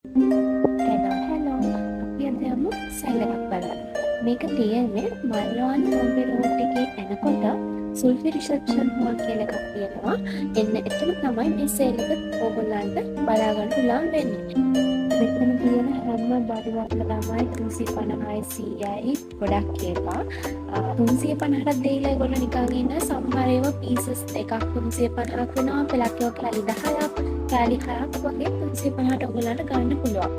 hello. අපි අද යමු සැල එකක් බලන්න. මේක තියෙන්නේ මල්වාන් බෝම්බේ රෝඩ් එකේ එනකොට සුල්ෆි රිසෙප්ෂන් හෝල් කියලා එකක් තියෙනවා. එන්න එතන තමයි මේ සේල් එක ඕගොල්ලන්ට බලා ගන්න පුළුවන් වෙන්නේ. මෙතන තියෙන හැම බඩුවක්ම තමයි 350යි 100යි ගොඩක් ඒවා. 350ට දීලා ඒගොල්ලෝ නිකන් ඉන්න සමහර ඒවා පීසස් එකක් 350ක් වෙනවා. පළක් ඒවා කැලි 10ක් කැලි 6ක් වගේ 350ට ඔයගොල්ලන්ට ගන්න පුළුවන්.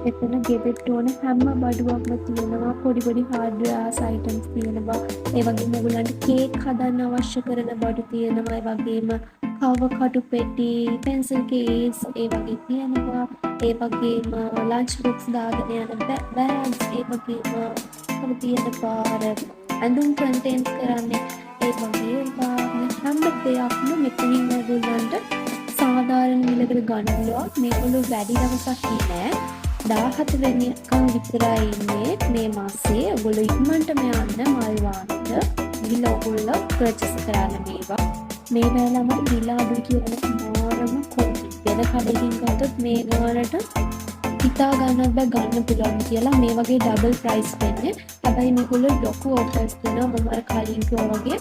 මෙතන ගෙදරට ඕන හැම බඩුවක්ම තියෙනවා. පොඩි හાર્ඩ්වෙයාර්ස් අයිටම්ස් තියෙනවා. ඒ වගේම ඔයගොල්ලන්ට කේක් හදන්න අවශ්‍ය කරන බඩු තියෙනවා. ඒ වගේම කව කටු පෙට්ටි, පෙන්සිල් කේස් ඒ වගේ තියෙනවා. ඒ වගේම ලන්ච් බොක්ස් දාගෙන යන බෑග්ස් ඒ වගේම තියෙන පාර ඇඳුම් කන්ටේන්ස් කරන්නේ ඒ වගේ හැම දෙයක්ම මෙතනින් ඔයගොල්ලන්ට සාධාරණ මිලකට ගන්න පුළුවන්. මේගොල්ලෝ වැඩි දවසක් නෑ. 17 වෙනිකම් විතරයි ඉන්නේ මේ මාසේ. ඔයගොල්ලෝ ඉක්මනටම යන්න මල්වානට ගිහලා ඔයගොල්ලෝ පර්චේස් කරන්න මේවා. මේ වෙලාවට ගිහලා අඩු කියන මාරම කොටි. වෙන කඩකින් ගත්තොත් මේ ගානට හිතා ගන්නත් බෑ ගන්න පුළුවන් කියලා. මේ වගේ ඩබල් ප්‍රයිස් වෙන්නේ. හැබැයි මේගොල්ලෝ ලොකු ඔෆර්ස් දෙනවා. මම අර කලින් කිව්වා වගේ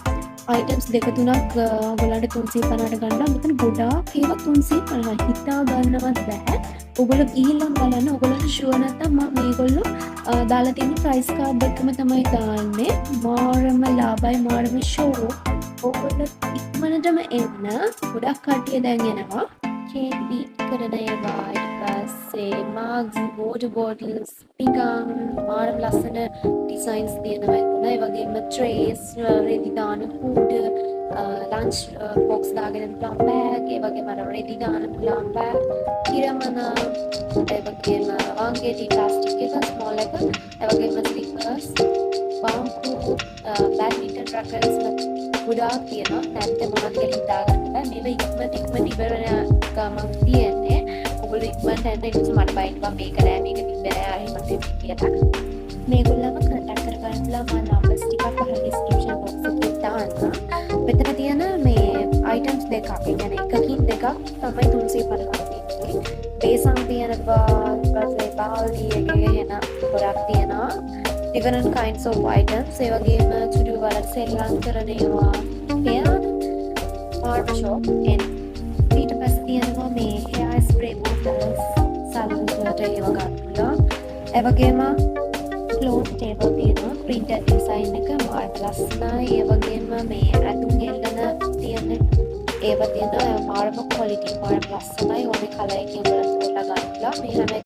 අයිටම්ස් දෙක තුනක් ඔයගොල්ලන්ට 350ට ගන්නවා. මෙතන ගොඩාක් ඒවා 350 හිතා ගන්නවත් බෑ. ඔයගොල්ලෝ ගිහිල්ලා බලන්න. ඔයගොල්ලන්ට ෂුවර් නැත්තම් මම මේගොල්ලෝ දාලා තියෙන ප්‍රයිස් කාඩ් එකම තමයි දාන්නේ. මාරම ලාභයි මාරම ෂෝ. ඔයගොල්ලෝ ඉක්මනටම එන්න. ගොඩක් කට්ටිය දැන් එනවා. කේක් කරන ඒවා ඊට පස්සේ මග්ස්, වෝටර් බෝටල්ස්, පිඟාන මාරම ලස්සන ඩිසයින්ස් තියෙනවා එතන. ඒ වගේම ට්‍රේස්, රෙදි දාන කුඩ, ලන්ච් බොක්ස් දාගෙන පුළුවන් බෑග්, ඒ වගේම අර රෙදි දාන පුළුවන් බෑග්, කිරමන, ඒ වගේම වංගෙඩි ප්ලාස්ටික් එක ස්මෝල් එක, ඒ වගේම ස්ලිපර්ස්, බාම්බු, බැඩ්මින්ටන් රැකට්ස් ගොඩාක් තියෙනවා. නැත්නම් මොනවද කියලා හිතාගන්න බෑ. මේව ඉක්මනට ඉවර වෙන ගමන් තියෙන්නේ. ඔයගොල්ලෝ ඉක්මනට එන්න. ඒක නිසා මට බයින්නවා මේක නෑ මේක තිබ්බේ නෑ අර මට කියලා. මේගොල්ලන්ව කන්ටැක්ට් කරගන්න පුළුවන්. මම නම්බර්ස් ටිකක් පහළ ඩිස්ක්‍රිප්ෂන් බොක්ස් එකේ දාන්නම්. මෙතන තියෙන මේ අයිටම්ස් දෙකක්. ඒ කියන්නේ එකකින් දෙකක් තමයි 350 තියෙන්නේ. බේසන් තියෙනවා, ඊපස්සේ බාල්දි එකේ එන ගොඩක් තියෙනවා. different kinds of items. ඒ වගේම චුටි වලට සෙල්ලම් කරන ඒවා තියෙනවා. art shop and ඊට පස්සේ තියෙනවා මේ hair spray bottles සලූන් වලට ඒවා ගන්න පුළුවන්. ඒ වගේම cloth table තියෙනවා. printed design එක මාත් ලස්සනයි. ඒ වගේම මේ අතුන් ගෙල්ලන තියෙන ඒවා තියෙනවා. මාරම quality මාරම ලස්සනයි. ඕනේ කලර් එකකින් වලට ගන්න පුළුවන්. මේ හැම